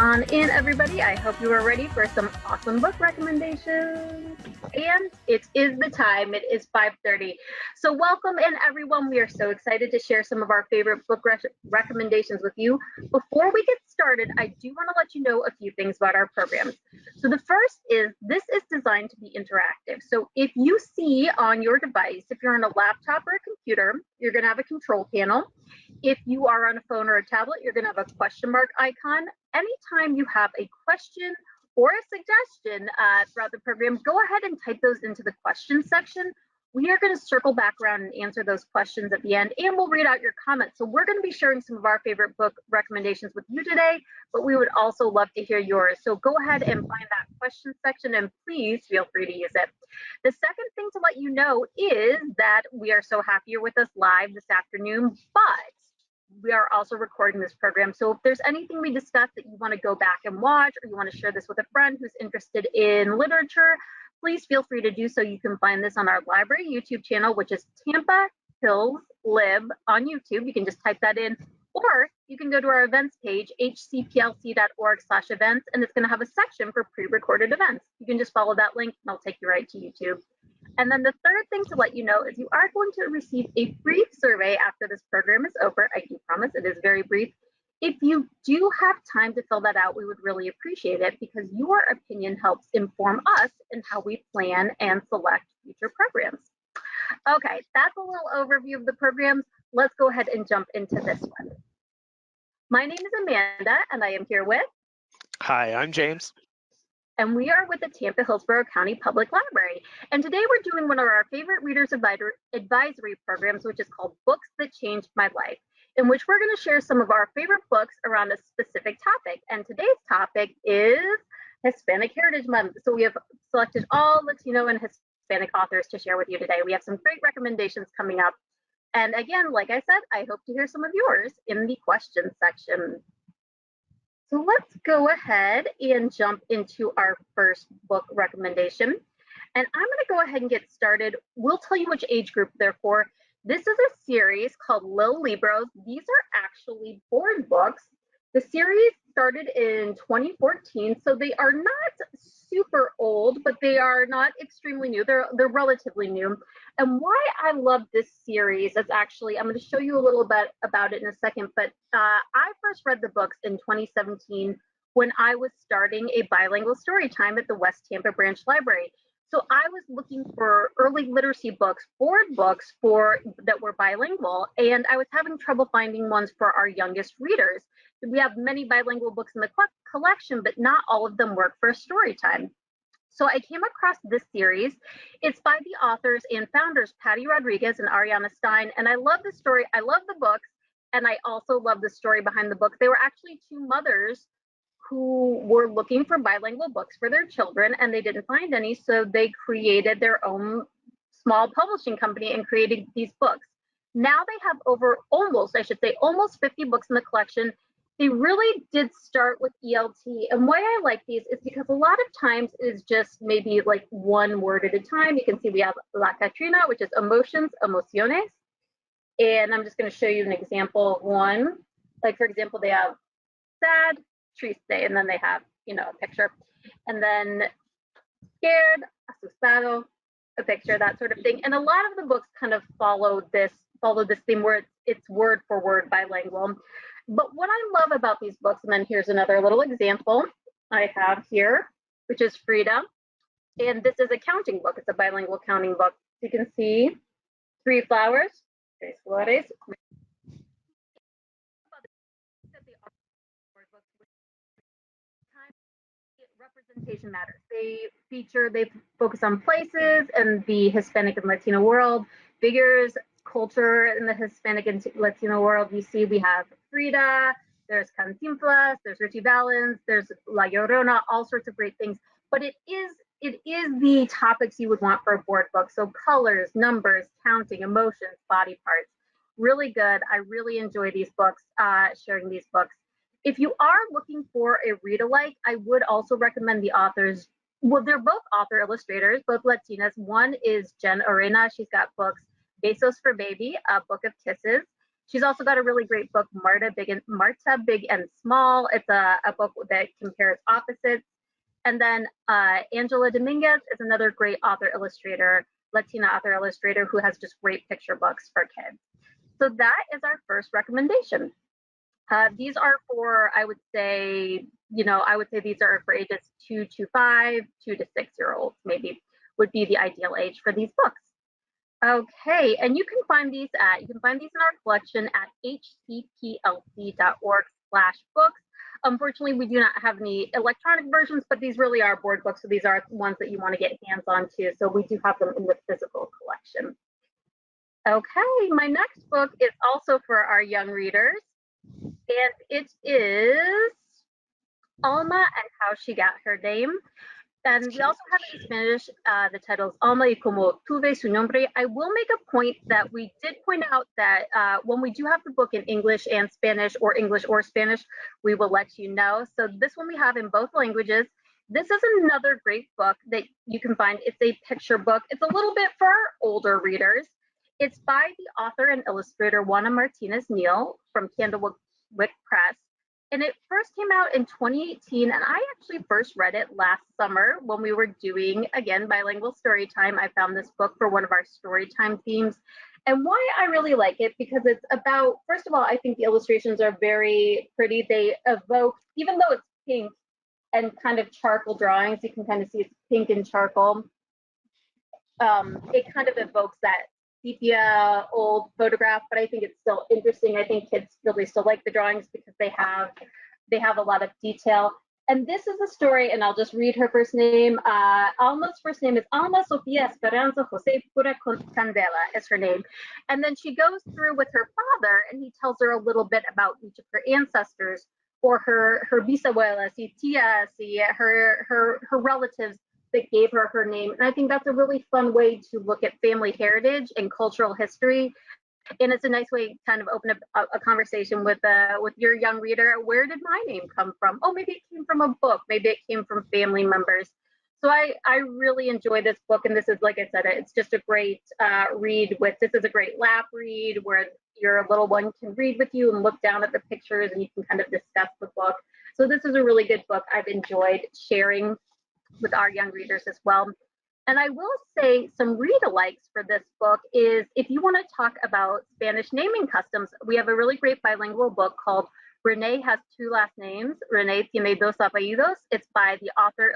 on in, everybody. I hope you are ready for some awesome book recommendations. And it is the time. It is 5:30. So welcome in, everyone. We are so excited to share some of our favorite book recommendations with you. Before we get started, I do want to let you know a few things about our programs. So the first is this is designed to be interactive. So if you see on your device, if you're on a laptop or a computer, you're going to have a control panel. If you are on a phone or a tablet, you're going to have a question mark icon. Anytime you have a question or a suggestion throughout the program, go ahead and type those into the question section. We are going to circle back around and answer those questions at the end, and we'll read out your comments. So we're going to be sharing some of our favorite book recommendations with you today, but we would also love to hear yours. So go ahead and find that question section, and please feel free to use it. The second thing to let you know is that we are so happy you're with us live this afternoon, but we are also recording this program. So if there's anything we discussed that you want to go back and watch, or you want to share this with a friend who's interested in literature, please feel free to do so. You can find this on our library YouTube channel, which is Tampa Hills Lib on YouTube. You can just type that in, or you can go to our events page, hcplc.org/events, and it's going to have a section for pre-recorded events. You can just follow that link and it'll take you right to YouTube. And then the third thing to let you know is you are going to receive a brief survey after this program is over. I do promise it is very brief. If you do have time to fill that out, we would really appreciate it, because your opinion helps inform us in how we plan and select future programs. Okay, that's a little overview of the programs. Let's go ahead and jump into this one. My name is Amanda, and I am here with... Hi, I'm James. And we are with the Tampa Hillsborough County Public Library. And today we're doing one of our favorite Readers Advisory programs, which is called Books That Changed My Life, in which we're going to share some of our favorite books around a specific topic. And today's topic is Hispanic Heritage Month. So we have selected all Latino and Hispanic authors to share with you today. We have some great recommendations coming up. And again, like I said, I hope to hear some of yours in the questions section. So let's go ahead and jump into our first book recommendation. And I'm going to go ahead and get started. We'll tell you which age group they're for. This is a series called Libros. These are actually board books. The series started in 2014, so they are not super old, but they are not extremely new. They're relatively new. And why I love this series is actually, I'm going to show you a little bit about it in a second, but I first read the books in 2017 when I was starting a bilingual story time at the West Tampa Branch Library. So I was looking for early literacy books, board books that were bilingual, and I was having trouble finding ones for our youngest readers. We have many bilingual books in the collection, but not all of them work for a story time. So I came across this series. It's by the authors and founders, Patty Rodriguez and Ariana Stein, and I love the story. I love the books, and I also love the story behind the book. They were actually two mothers who were looking for bilingual books for their children, and they didn't find any, so they created their own small publishing company and created these books. Now they have almost 50 books in the collection. They really did start with ELT, and why I like these is because a lot of times it is just maybe like one word at a time. You can see we have La Catrina, which is emotions, emociones, and I'm just going to show you an example of one. Like, for example, they have sad, triste, and then they have, a picture, and then scared, asustado, a picture, that sort of thing. And a lot of the books kind of follow this theme where it's word for word bilingual. But what I love about these books, and then here's another little example I have here, which is Frida, and this is a counting book. It's a bilingual counting book. You can see 3 flowers, 3 flores. Representation matters. They focus on places and the Hispanic and Latino world, figures, culture in the Hispanic and Latino world. You see we have Frida, there's Cantinflas, there's Richie Valens, there's La Llorona, all sorts of great things. But it is the topics you would want for a board book. So colors, numbers, counting, emotions, body parts. Really good. I really enjoy these books, sharing these books. If you are looking for a read-alike, I would also recommend the authors. Well, they're both author illustrators, both Latinas. One is Jen Arena. She's got books, Besos for Baby, a book of kisses. She's also got a really great book, Marta Big and Small. It's a book that compares opposites. And then Angela Dominguez is another great author illustrator, Latina author illustrator, who has just great picture books for kids. So that is our first recommendation. These are for, I would say these are for ages 2 to 5, 2 to 6-year-olds, maybe would be the ideal age for these books. Okay, and you can find these in our collection at hcplc.org/books. Unfortunately, we do not have any electronic versions, but these really are board books, so these are ones that you want to get hands on too. So we do have them in the physical collection. Okay, my next book is also for our young readers, and it is Alma and How She Got Her Name. And we also have in Spanish, the titles Alma y como tuve su nombre. I will make a point that we did point out that when we do have the book in English and Spanish, or English or Spanish, we will let you know. So this one we have in both languages. This is another great book that you can find. It's a picture book. It's a little bit for our older readers. It's by the author and illustrator Juana Martinez Neal from Candlewick Press. And it first came out in 2018, and I actually first read it last summer when we were doing, again, bilingual story time. I found this book for one of our story time themes. And why I really like it, because it's about, first of all, I think the illustrations are very pretty. They evoke, even though it's pink and kind of charcoal drawings, you can kind of see it's pink and charcoal. It kind of evokes that sepia old photograph, but I think it's still interesting. I think kids really still like the drawings because they have a lot of detail. And this is a story, and I'll just read her first name. Alma's first name is Alma Sofia Esperanza Jose Pura Candela is her name. And then she goes through with her father, and he tells her a little bit about each of her ancestors, or her bisabuelas, tias, her relatives that gave her name. And I think that's a really fun way to look at family heritage and cultural history. And it's a nice way to kind of open up a conversation with your young reader. Where did my name come from? Oh, maybe it came from a book. Maybe it came from family members. So I really enjoy this book. And this is, like I said, it's just a great read with, this is a great lap read where your little one can read with you and look down at the pictures and you can kind of discuss the book. So this is a really good book. I've enjoyed sharing with our young readers as well. And I will say some read-alikes for this book is, if you want to talk about Spanish naming customs, we have a really great bilingual book called Renee Has Two Last Names. Renee tiene dos apellidos. It's by the author,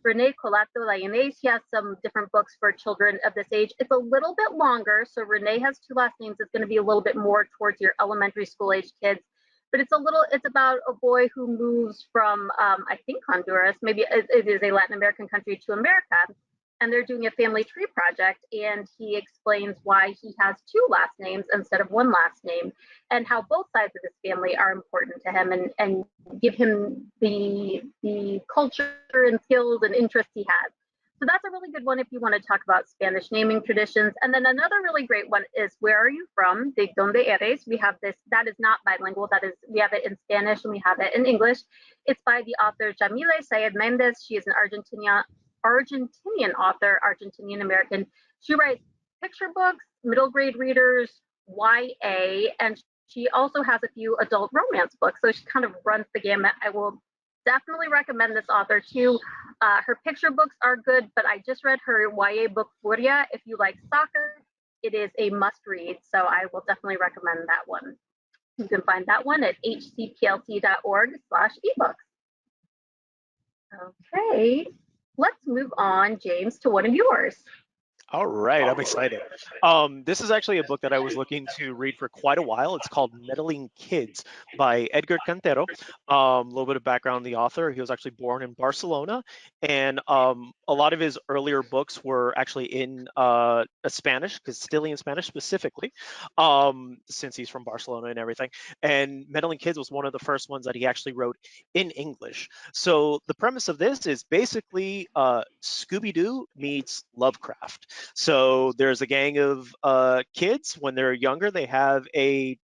Renee Colato Lainez. She has some different books for children of this age. It's a little bit longer, so Renee Has Two Last Names is going to be a little bit more towards your elementary school age kids. But it's about a boy who moves from, I think, Honduras, maybe it is a Latin American country, to America. And they're doing a family tree project. And he explains why he has two last names instead of one last name, and how both sides of his family are important to him and give him the culture and skills and interests he has. So that's a really good one if you want to talk about Spanish naming traditions. And then another really great one is Where Are You From? De Donde Eres? We have this, that is not bilingual, we have it in Spanish and we have it in English. It's by the author Jamile Sayed Mendez. She is an Argentinian author, Argentinian American. She writes picture books, middle grade readers, YA, and she also has a few adult romance books. So she kind of runs the gamut. I will definitely recommend this author too. Her picture books are good, but I just read her YA book Furia. If you like soccer, it is a must read. So I will definitely recommend that one. You can find that one at hcplc.org/ebooks. Okay, let's move on, James, to one of yours. All right, I'm excited. This is actually a book that I was looking to read for quite a while. It's called Meddling Kids by Edgar Cantero. A little bit of background on the author. He was actually born in Barcelona, and a lot of his earlier books were actually in Spanish, Castilian Spanish specifically, since he's from Barcelona and everything. And Meddling Kids was one of the first ones that he actually wrote in English. So the premise of this is basically Scooby-Doo meets Lovecraft. So there's a gang of kids. When they're younger, they have a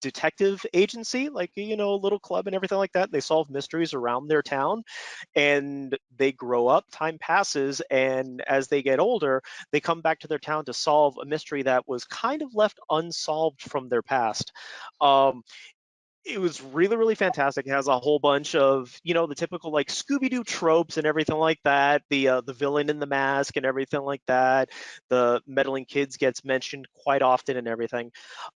detective agency, like, you know, a little club and everything like that. They solve mysteries around their town, and they grow up, time passes, and as they get older, they come back to their town to solve a mystery that was kind of left unsolved from their past. Um, it was really, really fantastic. It has a whole bunch of, you know, the typical like Scooby-Doo tropes and everything like that. The villain in the mask and everything like that. The meddling kids gets mentioned quite often and everything.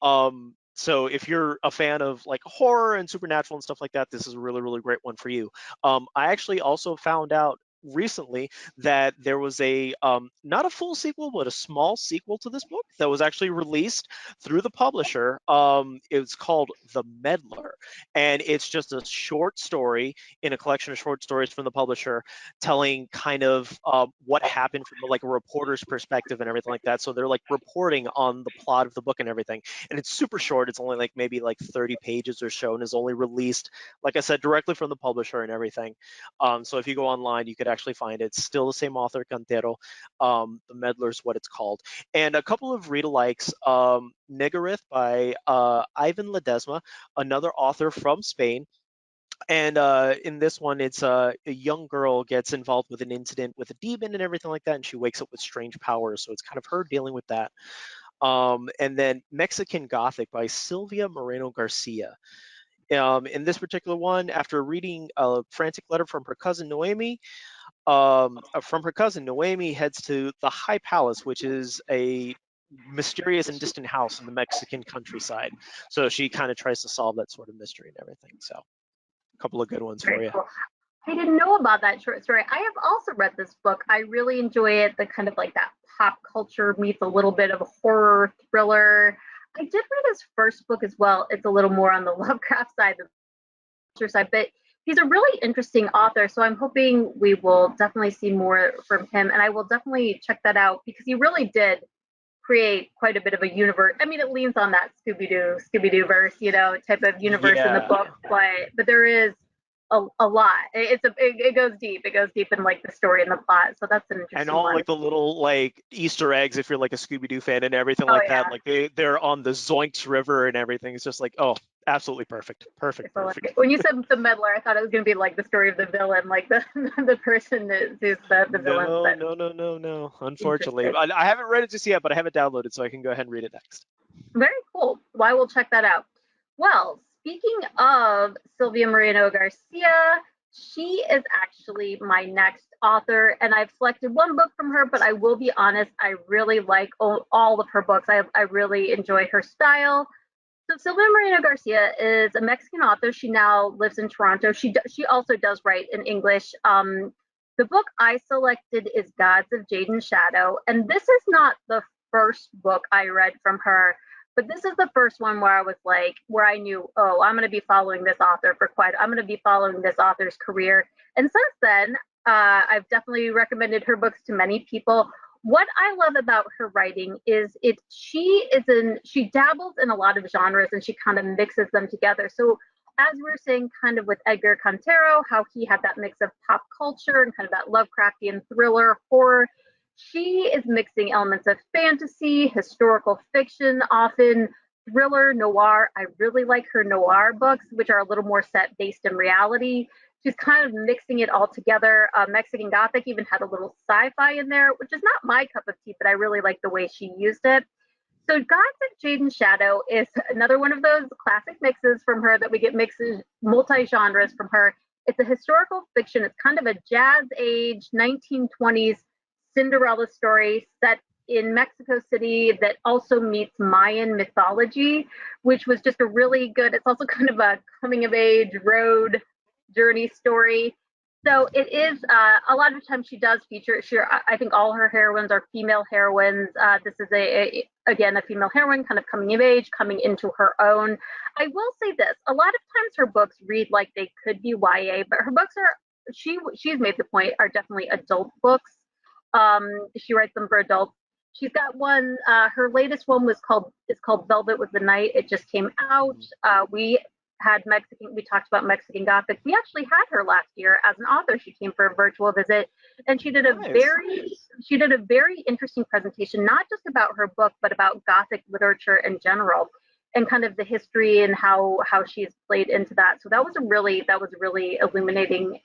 So if you're a fan of like horror and supernatural and stuff like that, this is a really, really great one for you. I actually also found out recently that there was a not a full sequel but a small sequel to this book that was actually released through the publisher. It's called The Meddler, and it's just a short story in a collection of short stories from the publisher, telling kind of what happened from like a reporter's perspective and everything like that. So they're like reporting on the plot of the book and everything, and it's super short. It's only like maybe like 30 pages or so, and is only released, like I said, directly from the publisher and everything. So if you go online, you could actually find it. It's still the same author, Cantero. The Meddler's what it's called. And a couple of read-alikes, Nigarith by Ivan Ledesma, another author from Spain. And in this one, it's a young girl gets involved with an incident with a demon and everything like that, and she wakes up with strange powers. So it's kind of her dealing with that. And then Mexican Gothic by Silvia Moreno-Garcia. In this particular one, after reading a frantic letter from her cousin, Noemi heads to the High Palace, which is a mysterious and distant house in the Mexican countryside. So she kind of tries to solve that sort of mystery and everything. So a couple of good ones for Very you. cool. I didn't know about that short story. I have also read this book. I really enjoy it. The kind of like that pop culture meets a little bit of horror thriller. I did read his first book as well. It's a little more on the Lovecraft side than the culture side, but he's a really interesting author. So I'm hoping we will definitely see more from him, and I will definitely check that out because he really did create quite a bit of a universe. I mean, it leans on that Scooby Doo verse, you know, type of universe in the Yeah. book, but there is a lot. It goes deep. It goes deep in like the story and the plot. So that's an And interesting all one. like the little like Easter eggs, if you're like a Scooby-Doo fan and everything Oh like that, yeah. like they're on the Zoinks River and everything. It's just like, oh, absolutely perfect. Perfect, So perfect. like, when you said the meddler, I thought it was going to be like the story of the villain, like the the person that is the villain. No, But no, no, no, no. Unfortunately, interesting. I haven't read it just yet, but I have it downloaded, so I can go ahead and read it next. Very cool. Well, I will check that out. Well, speaking of Sylvia Moreno-Garcia, she is actually my next author, and I've selected one book from her, but I will be honest, I really like all of her books. I really enjoy her style. So Sylvia Moreno-Garcia is a Mexican author. She now lives in Toronto. She also does write in English. The book I selected is Gods of Jade and Shadow, and this is not the first book I read from her, but this is the first one where I was like, where I knew, oh, I'm going to be following this author I'm going to be following this author's career. And since then, I've definitely recommended her books to many people. What I love about her writing is she dabbles in a lot of genres and she kind of mixes them together. So as we were saying, kind of with Edgar Cantero, how he had that mix of pop culture and kind of that Lovecraftian thriller horror, she is mixing elements of fantasy, historical fiction, often thriller, noir. I really like her noir books, which are a little more set based in reality. She's kind of mixing it all together. Mexican Gothic even had a little sci-fi in there, which is not my cup of tea, but I really like the way she used it. So Gods of Jade and Shadow is another one of those classic mixes from her that we get mixes, multi-genres from her. It's a historical fiction. It's kind of a jazz age 1920s Cinderella story set in Mexico City that also meets Mayan mythology, which was just a really good, it's also kind of a coming of age road journey story. So it is a lot of times she does feature. I think all her heroines are female heroines. This is again a female heroine, kind of coming of age, coming into her own. I will say this: a lot of times her books read like they could be YA, but her books are she's made the point are definitely adult books. She writes them for adults. She's got one. Her latest one is called Velvet with the Night. It just came out. We talked about Mexican Gothic. We actually had her last year as an author. She came for a virtual visit, and Nice. she did a very interesting presentation, not just about her book, but about Gothic literature in general. and kind of the history and how she's played into that. So that was a really illuminating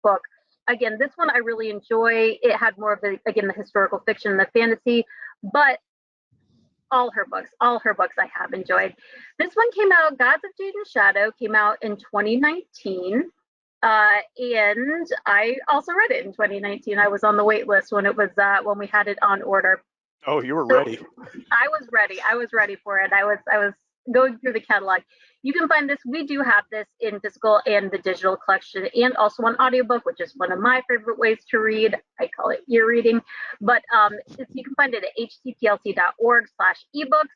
book. Again, this one I really enjoy. It had more of the, again, the historical fiction and the fantasy, but all her books I have enjoyed. This one came out, Gods of Jade and Shadow, came out in 2019. And I also read it in 2019. I was on the wait list when it was when we had it on order. Oh, you were So ready. I was ready. I was ready for it. I was going through the catalog. You can find this. We do have this in physical and the digital collection, and also on audiobook, which is one of my favorite ways to read. I call it ear reading, but you can find it at httplc.org/ebooks.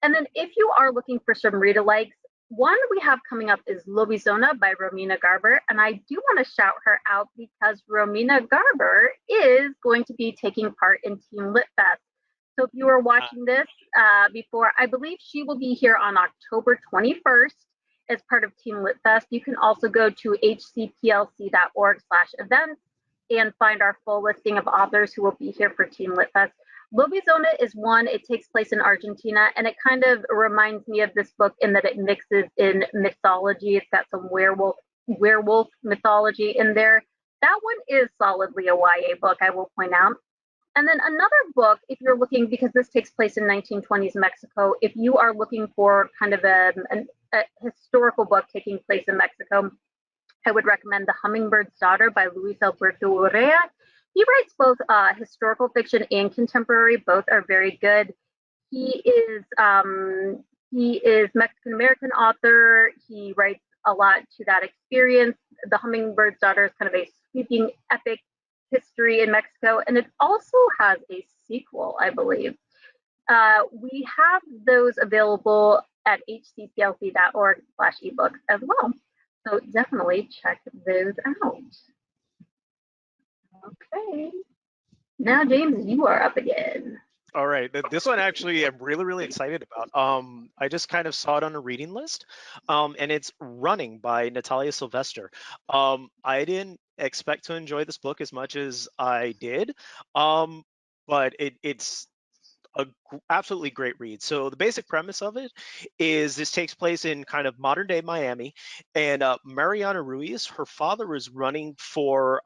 And then if you are looking for some read-alikes, one we have coming up is Lobizona by Romina Garber, and I do want to shout her out because Romina Garber is going to be taking part in Team Lit Fest. So if you are watching this before, I believe she will be here on October 21st as part of Team Lit Fest. You can also go to hcplc.org/events and find our full listing of authors who will be here for Team Lit Fest. Lobizona is one. It takes place in Argentina, and it kind of reminds me of this book in that it mixes in mythology. It's got some werewolf mythology in there. That one is solidly a YA book, I will point out. And then another book, if you're looking, because this takes place in 1920s Mexico, if you are looking for kind of a historical book taking place in Mexico, I would recommend The Hummingbird's Daughter by Luis Alberto Urrea. He writes both historical fiction and contemporary. Both are very good. He is Mexican American author. He writes a lot to that experience. The Hummingbird's Daughter is kind of a sweeping epic history in Mexico, and it also has a sequel, I believe. We have those available at hcplc.org/ebooks as well. So definitely check those out. Okay. Now, James, you are up again. All right, this one actually I'm really, really excited about. I just kind of saw it on a reading list, and it's Running by Natalia Sylvester. I didn't expect to enjoy this book as much as I did, but it's a absolutely great read. So the basic premise of it is this takes place in kind of modern day Miami, and Mariana Ruiz, her father is running for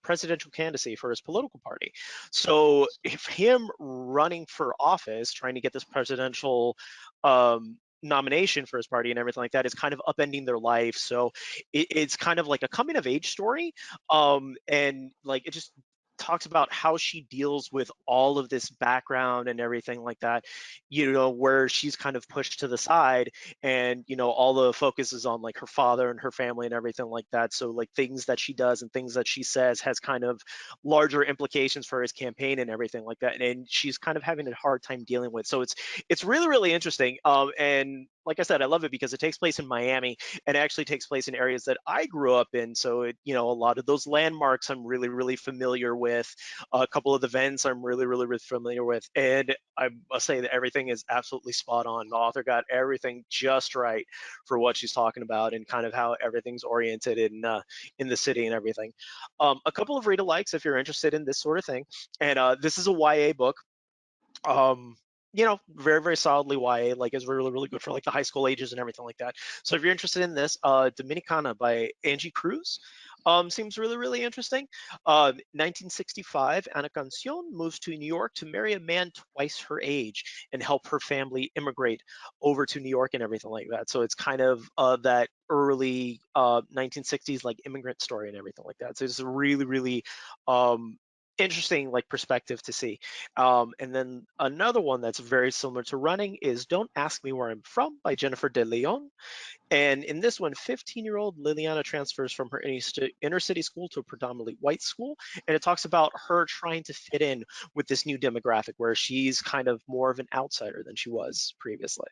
presidential candidacy for his political party. So if him running for office, trying to get this presidential nomination for his party and everything like that is kind of upending their life. So it's kind of like a coming of age story, and like it just talks about how she deals with all of this background and everything like that, where she's kind of pushed to the side, and all the focus is on like her father and her family and everything like that. So like things that she does and things that she says has kind of larger implications for his campaign and everything like that, and she's kind of having a hard time dealing with. So it's really, really interesting, and like I said, I love it because it takes place in Miami, and it actually takes place in areas that I grew up in. So a lot of those landmarks I'm really, really familiar with. A couple of the events I'm really, really, really familiar with, and I must say that everything is absolutely spot on. The author got everything just right for what she's talking about and kind of how everything's oriented in the city and everything. A couple of read-alikes if you're interested in this sort of thing, and this is a YA book. Very, very solidly YA, like is really, really good for like the high school ages and everything like that. So if you're interested in this, Dominicana by Angie Cruz seems really, really interesting. 1965, Ana Cancion moves to New York to marry a man twice her age and help her family immigrate over to New York and everything like that. So it's kind of that early 1960s like immigrant story and everything like that. So it's a really, really interesting like perspective to see. And then another one that's very similar to Running is Don't Ask Me Where I'm From by Jennifer De Leon. And in this one, 15-year-old Liliana transfers from her inner city school to a predominantly white school. And it talks about her trying to fit in with this new demographic where she's kind of more of an outsider than she was previously.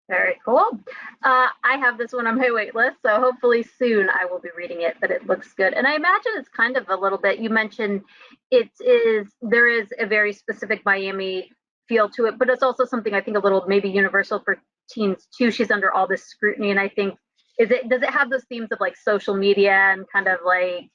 Very cool. I have this one on my wait list, so hopefully soon I will be reading it, but it looks good. And I imagine it's kind of a little bit, you mentioned there is a very specific Miami feel to it, but it's also something I think a little maybe universal for teens too. She's under all this scrutiny, and I think, does it have those themes of like social media and kind of like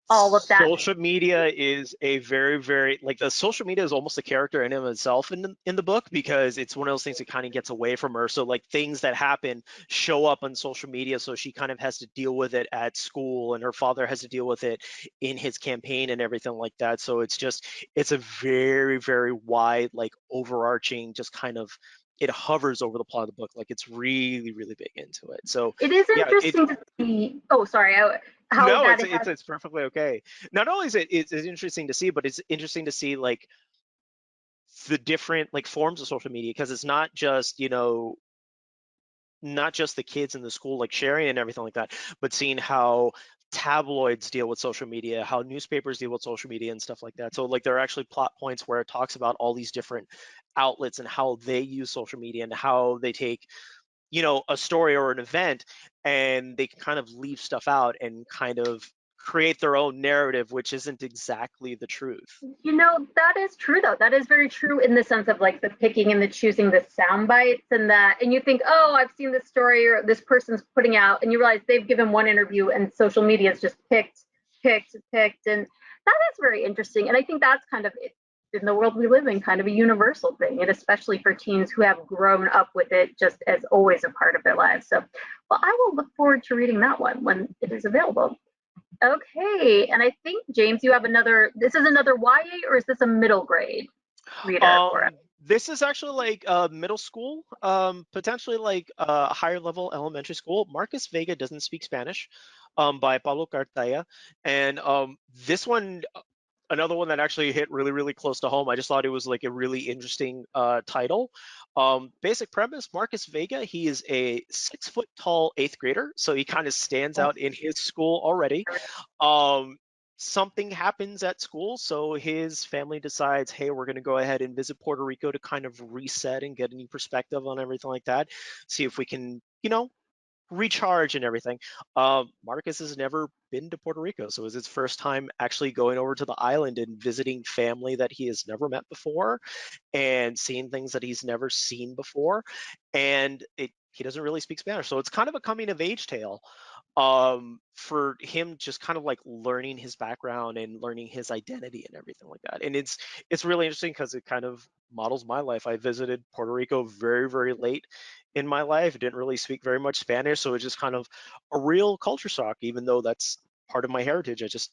all of that. Social media is a very, very like the social media is almost a character in and of itself in the book because it's one of those things that kind of gets away from her. So like things that happen show up on social media, so she kind of has to deal with it at school, and her father has to deal with it in his campaign and everything like that. So it's a very, very wide, like overarching, just kind of it hovers over the plot of the book. Like it's really, really big into it. So It is yeah, it interesting to see. Oh, sorry. How no, that it's it has. it's perfectly okay. Not only is it's interesting to see, but it's interesting to see like the different like forms of social media because it's not just not just the kids in the school like sharing and everything like that, but seeing how tabloids deal with social media, how newspapers deal with social media and stuff like that. So like there are actually plot points where it talks about all these different outlets and how they use social media and how they take a story or an event and they can kind of leave stuff out and kind of create their own narrative, which isn't exactly the truth. That is true though. That is very true in the sense of like the picking and the choosing the sound bites and that, and you think, oh, I've seen this story or this person's putting out, and you realize they've given one interview and social media is just picked, and that is very interesting. And I think that's kind of in the world we live in, kind of a universal thing, and especially for teens who have grown up with it just as always a part of their lives. So, well, I will look forward to reading that one when it is available. Okay, and I think James, you have another. This is another YA, or is this a middle grade reader for us? This is actually like middle school, potentially like higher level elementary school. Marcus Vega doesn't speak Spanish, by Pablo Cartaya, and this one, another one that actually hit really, really close to home. I just thought it was like a really interesting title. Basic premise: Marcus Vega, he is a 6 foot tall eighth grader, so he kind of stands out in his school already. Um, Something happens at school, so his family decides, hey, we're going to go ahead and visit Puerto Rico to kind of reset and get a new perspective on everything like that. See if we can, recharge and everything. Marcus has never been to Puerto Rico, so it was his first time actually going over to the island and visiting family that he has never met before and seeing things that he's never seen before. And he doesn't really speak Spanish, so it's kind of a coming of age tale for him, just kind of like learning his background and learning his identity and everything like that. And it's really interesting because it kind of models my life. I visited Puerto Rico very, very late in my life. I didn't really speak very much Spanish, so it's just kind of a real culture shock, even though that's part of my heritage. I just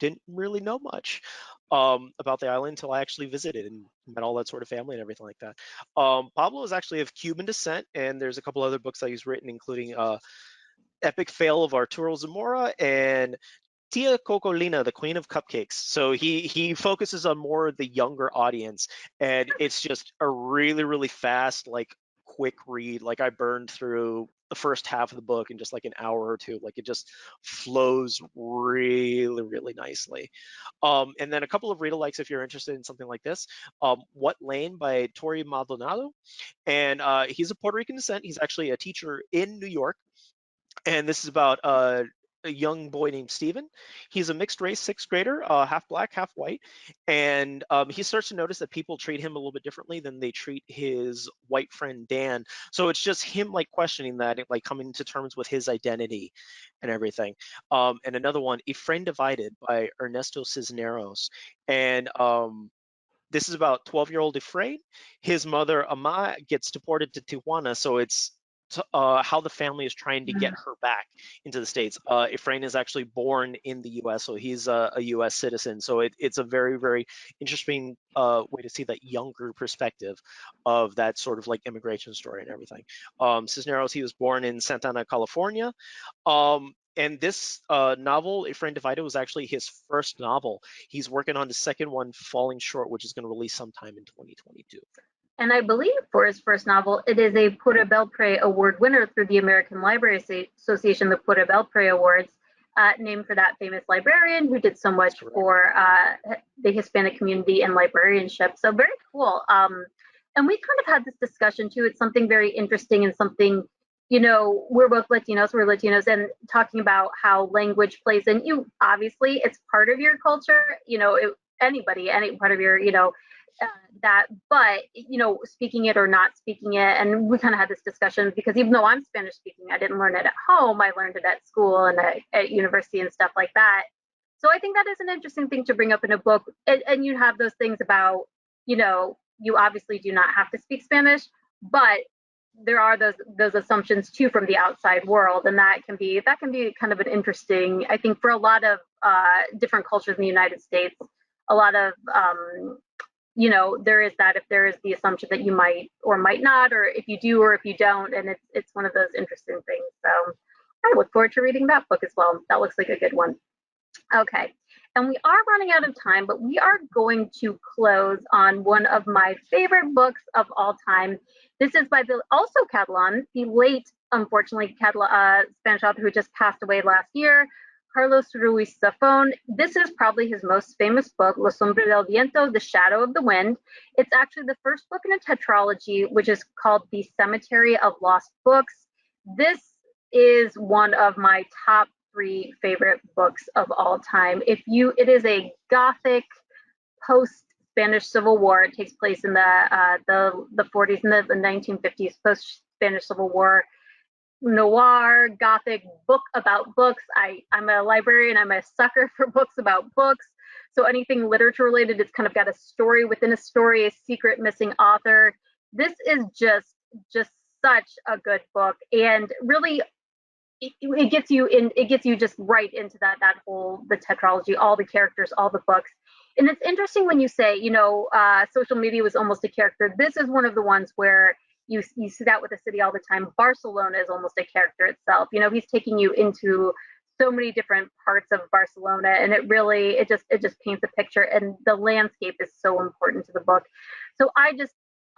didn't really know much about the island until I actually visited and met all that sort of family and everything like that. Pablo is actually of Cuban descent, and there's a couple other books that he's written, including Epic Fail of Arturo Zamora and Tia Cocolina, the Queen of Cupcakes. So he focuses on more the younger audience, and it's just a really, really fast, like quick read. Like I burned through the first half of the book in just like an hour or two. Like it just flows really, really nicely. And then a couple of read alikes if you're interested in something like this. What Lane by Tori Maldonado, and he's of Puerto Rican descent. He's actually a teacher in New York, and this is about a young boy named Steven. He's a mixed race sixth grader, half black, half white, and he starts to notice that people treat him a little bit differently than they treat his white friend Dan. So it's just him like questioning that, like coming to terms with his identity and everything. And another one, A Friend Divided by Ernesto Cisneros, and this is about 12-year-old Efrain. His mother, Ama, gets deported to Tijuana, so it's how the family is trying to get her back into the States. Efrain is actually born in the U.S., so he's a U.S. citizen. So it's a very, very interesting way to see that younger perspective of that sort of like immigration story and everything. Cisneros, he was born in Santa Ana, California. And this novel, A Friend Divided, was actually his first novel. He's working on the second one, Falling Short, which is going to release sometime in 2022. And I believe for his first novel, it is a Puerto Belpre Award winner through the American Library Association, the Puerto Belpre Awards, named for that famous librarian who did so much for the Hispanic community and librarianship. So very cool. And we kind of had this discussion too. It's something very interesting and something, we're both Latinos, and talking about how language plays in. Obviously, it's part of your culture, any part of your, that, but speaking it or not speaking it, and we kind of had this discussion because even though I'm Spanish speaking, I didn't learn it at home. I learned it at school and at university and stuff like that. So I think that is an interesting thing to bring up in a book. And you have those things about, you obviously do not have to speak Spanish, but there are those assumptions too from the outside world, and that can be kind of an interesting, I think, for a lot of different cultures in the United States. A lot of there is that, if there is the assumption that you might or might not, or if you do or if you don't, and it's one of those interesting things. So I look forward to reading that book as well. That looks like a good one. Okay. And we are running out of time, but we are going to close on one of my favorite books of all time. This is by the also Catalan, the late, unfortunately, Spanish author who just passed away last year, Carlos Ruiz Zafon. This is probably his most famous book, La Sombra del Viento, The Shadow of the Wind. It's actually the first book in a tetralogy, which is called The Cemetery of Lost Books. This is one of my top 3 favorite books of all time. It is a gothic post Spanish Civil War. It takes place in the 40s and the 1950s, post Spanish Civil War, noir gothic book about books. I'm a librarian. I'm a sucker for books about books. So anything literature related, it's kind of got a story within a story, a secret missing author. This is just such a good book, and really it gets you just right into that whole, the tetralogy, all the characters, all the books. And it's interesting when you say, social media was almost a character. This is one of the ones where you see that with the city all the time. Barcelona is almost a character itself. He's taking you into so many different parts of Barcelona, and it just paints a picture, and the landscape is so important to the book. So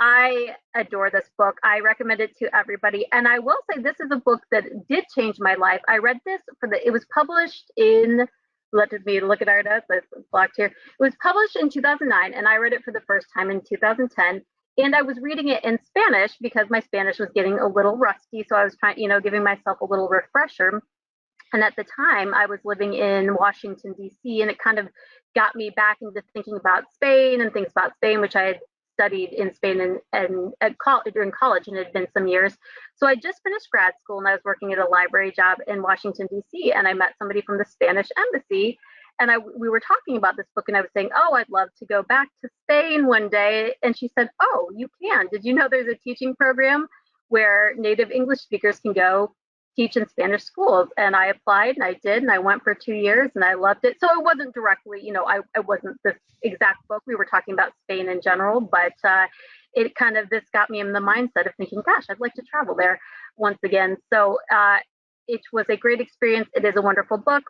I adore this book. I recommend it to everybody. And I will say, this is a book that did change my life. I read this it was published in, let me look at our notes, it's blocked here. It was published in 2009, and I read it for the first time in 2010. And I was reading it in Spanish because my Spanish was getting a little rusty. So I was trying, giving myself a little refresher. And at the time, I was living in Washington, D.C., and it kind of got me back into thinking about Spain and things about Spain, which I had studied in Spain and during college, and it had been some years. So I just finished grad school, and I was working at a library job in Washington, D.C., and I met somebody from the Spanish embassy, and we were talking about this book, and I was saying, oh, I'd love to go back to Spain one day. And she said, oh, you can. Did you know there's a teaching program where native English speakers can go teach in Spanish schools? And I applied, and I did, and I went for 2 years, and I loved it. So it wasn't directly, I wasn't this exact book. We were talking about Spain in general, but this got me in the mindset of thinking, gosh, I'd like to travel there once again. So it was a great experience. It is a wonderful book.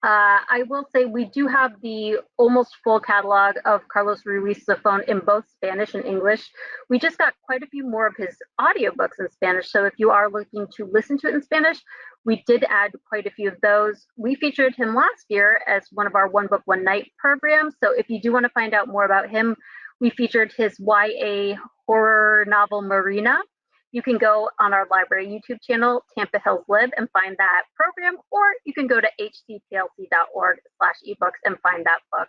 I will say we do have the almost full catalog of Carlos Ruiz Zafon in both Spanish and English. We just got quite a few more of his audiobooks in Spanish. So if you are looking to listen to it in Spanish, we did add quite a few of those. We featured him last year as one of our One Book, One Night programs. So if you do want to find out more about him, we featured his YA horror novel, Marina. You can go on our library YouTube channel, Tampa Hills Lib, and find that program, or you can go to hcplc.org/ebooks and find that book.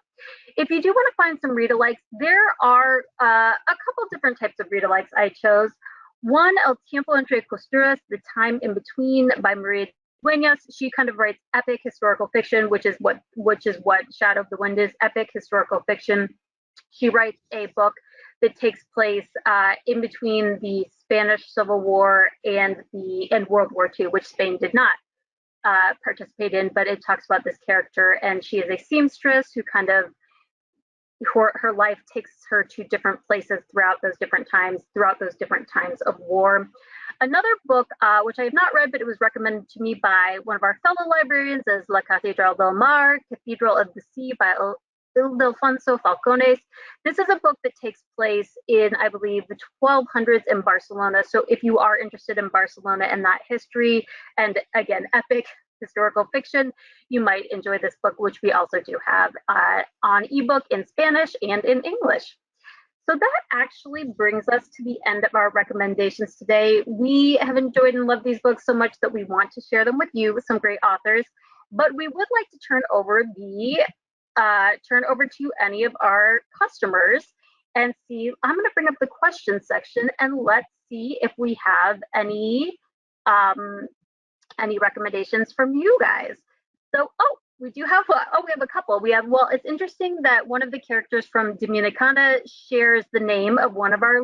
If you do want to find some read-alikes, there are a couple different types of read-alikes I chose. One, El Tiempo Entre Costuras, The Time in Between by Maria Dueñas. She kind of writes epic historical fiction, which is what Shadow of the Wind is, epic historical fiction. She writes a book that takes place in between the Spanish Civil War and World War II, which Spain did not participate in, but it talks about this character, and she is a seamstress who kind of, her life takes her to different places throughout those different times of war. Another book, which I have not read, but it was recommended to me by one of our fellow librarians, is La Catedral del Mar, Cathedral of the Sea by Ildefonso Falcones. This is a book that takes place in, I believe, the 1200s in Barcelona. So if you are interested in Barcelona and that history, and again, epic historical fiction, you might enjoy this book, which we also do have on ebook in Spanish and in English. So that actually brings us to the end of our recommendations today. We have enjoyed and loved these books so much that we want to share them with you, with some great authors, but we would like to turn over to any of our customers and see. I'm going to bring up the question section, and let's see if we have any recommendations from you guys. So, We do have, we have a couple. We have, well, it's interesting that one of the characters from Dominicana shares the name of one of our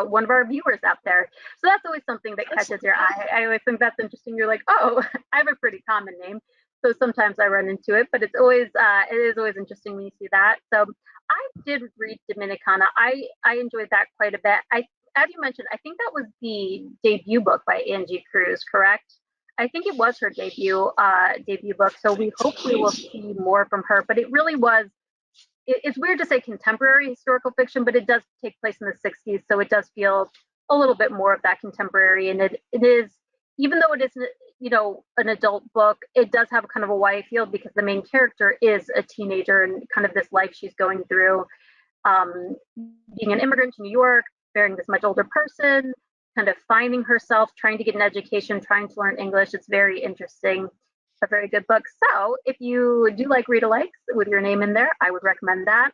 one of our viewers out there. So that's always something that catches your eye. I always think that's interesting. You're like, oh, I have a pretty common name. So sometimes I run into it, but it is always interesting when you see that. So I did read Dominicana. I enjoyed that quite a bit. As you mentioned, I think that was the debut book by Angie Cruz, correct? I think it was her debut book. So we hope we will see more from her. But it really was. It's weird to say contemporary historical fiction, but it does take place in the '60s, so it does feel a little bit more of that contemporary. And it is, even though it isn't, an adult book, it does have kind of a YA feel because the main character is a teenager and kind of this life she's going through, being an immigrant to New York, marrying this much older person, kind of finding herself, trying to get an education, trying to learn English. It's very interesting, a very good book. So if you do like read-alikes with your name in there, I would recommend that.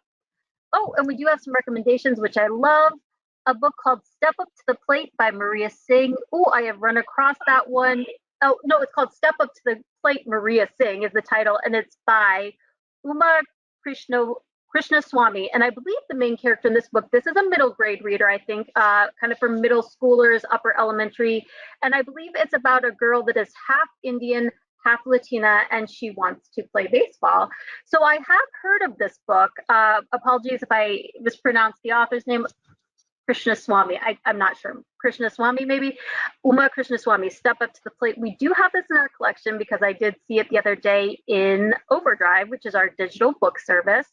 Oh, and we do have some recommendations, which I love. A book called Step Up to the Plate by Maria Singh. Oh, I have run across that one. Oh, no, it's called Step Up to the Plate, Maria Singh is the title, and it's by Uma Krishnaswamy. And I believe the main character in this book, this is a middle grade reader, I think, kind of for middle schoolers, upper elementary. And I believe it's about a girl that is half Indian, half Latina, and she wants to play baseball. So I have heard of this book. Apologies if I mispronounced the author's name. Krishnaswamy. I'm not sure. Krishnaswamy, maybe? Uma Krishnaswamy, Step Up to the Plate. We do have this in our collection because I did see it the other day in Overdrive, which is our digital book service.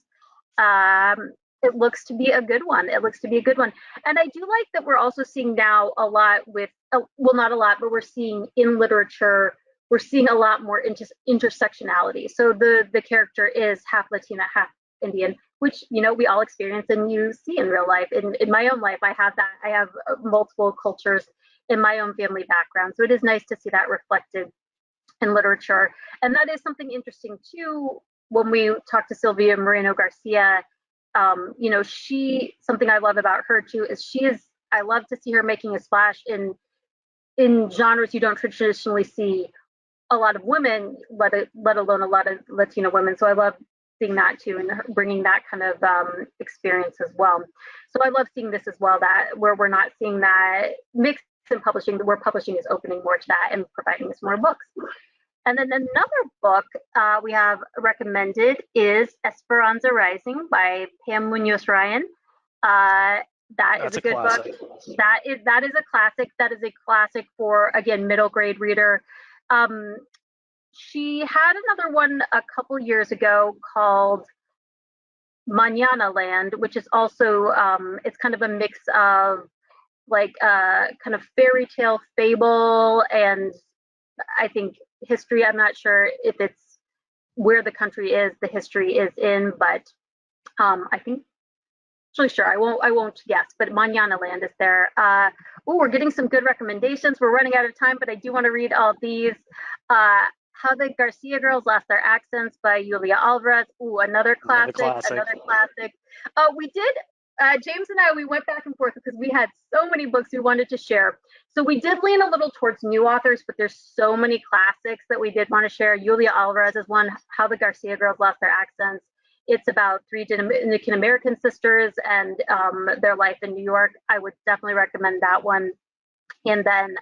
It looks to be a good one. It looks to be a good one. And I do like that we're also seeing now a lot with, well, not a lot, but we're seeing in literature, we're seeing a lot more intersectionality. So the character is half Latina, half Indian, which, we all experience and you see in real life. In my own life, I have that. I have multiple cultures in my own family background. So it is nice to see that reflected in literature. And that is something interesting too, when we talk to Silvia Moreno-Garcia, something I love about her too, is I love to see her making a splash in genres you don't traditionally see a lot of women, let alone a lot of Latino women. So I love seeing that too, and bringing that kind of experience as well. So I love seeing this as well, that where we're not seeing that mixed in publishing, where publishing is opening more to that and providing us more books. And then another book we have recommended is Esperanza Rising by Pam Munoz Ryan. That's is a good book. That is a classic. That is a classic for, again, middle grade reader. She had another one a couple years ago called Mañana Land, which is also, it's kind of a mix of like kind of fairy tale fable and I think history. I'm not sure if it's where the country is, the history is in, but I think, actually sure, I won't guess, but Mañana Land is there. We're getting some good recommendations. We're running out of time, but I do want to read all these. How the Garcia Girls Lost Their Accents by Julia Alvarez. Another classic. We did, James and I, we went back and forth because we had so many books we wanted to share. So we did lean a little towards new authors, but there's so many classics that we did want to share. Julia Alvarez is one, How the Garcia Girls Lost Their Accents. It's about three Dominican American sisters and their life in New York. I would definitely recommend that one. And then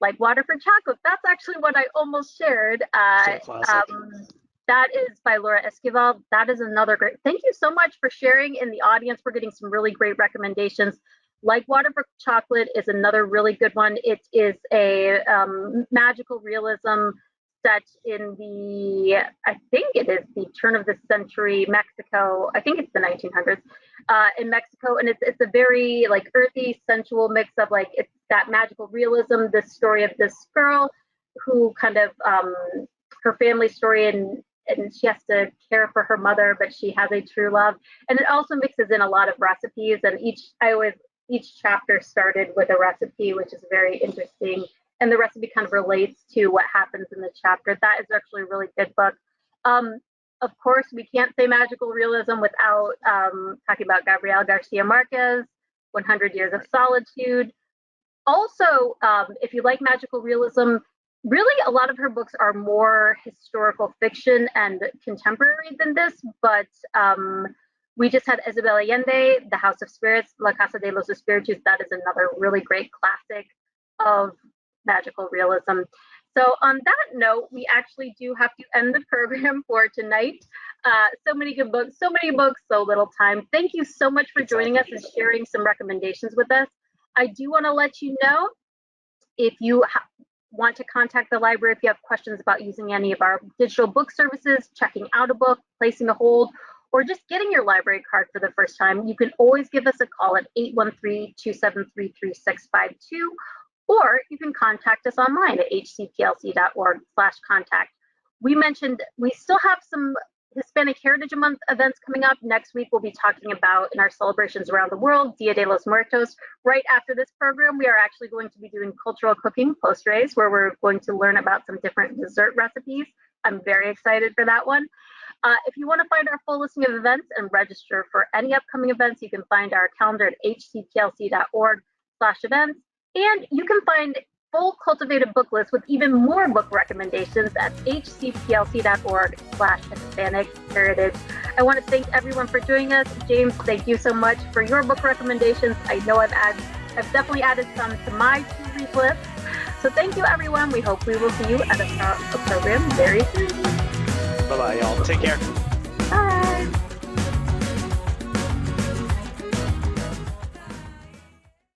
like Water for Chocolate, that's actually what I almost shared. That is by Laura Esquivel. That is another great. Thank you so much for sharing in the audience. We're getting some really great recommendations. Like Water for Chocolate is another really good one. It is a magical realism set in the, I think it is the turn of the century Mexico. I think it's the 1900s in Mexico, and it's a very like earthy, sensual mix of like it's that magical realism. This story of this girl who kind of her family story and she has to care for her mother, but she has a true love. And it also mixes in a lot of recipes, and each chapter started with a recipe, which is very interesting. And the recipe kind of relates to what happens in the chapter. That is actually a really good book. Of course, we can't say magical realism without talking about Gabriel Garcia Marquez, 100 Years of Solitude. Also, if you like magical realism, really, a lot of her books are more historical fiction and contemporary than this, but we just had Isabel Allende, The House of Spirits, La Casa de los Espíritus. That is another really great classic of magical realism. So on that note, we actually do have to end the program for tonight. So many good books, so little time. Thank you so much for joining us and sharing some recommendations with us. I do want to let you know, if you want to contact the library, if you have questions about using any of our digital book services, checking out a book, placing a hold, or just getting your library card for the first time, you can always give us a call at 813-273-3652, or you can contact us online at hcplc.org/contact. We mentioned we still have some Hispanic Heritage Month events coming up. Next week, we'll be talking about, in our celebrations around the world, Dia de los Muertos. Right after this program, we are actually going to be doing cultural cooking postres, where we're going to learn about some different dessert recipes. I'm very excited for that one. If you want to find our full listing of events and register for any upcoming events, you can find our calendar at hcplc.org/events. And you can find full cultivated book list with even more book recommendations at hcplc.org/Hispanic Heritage. I want to thank everyone for joining us. James, thank you so much for your book recommendations. I know I've definitely added some to my to-read list. So thank you, everyone. We hope we will see you at a program very soon. Bye-bye, y'all. Take care. Bye.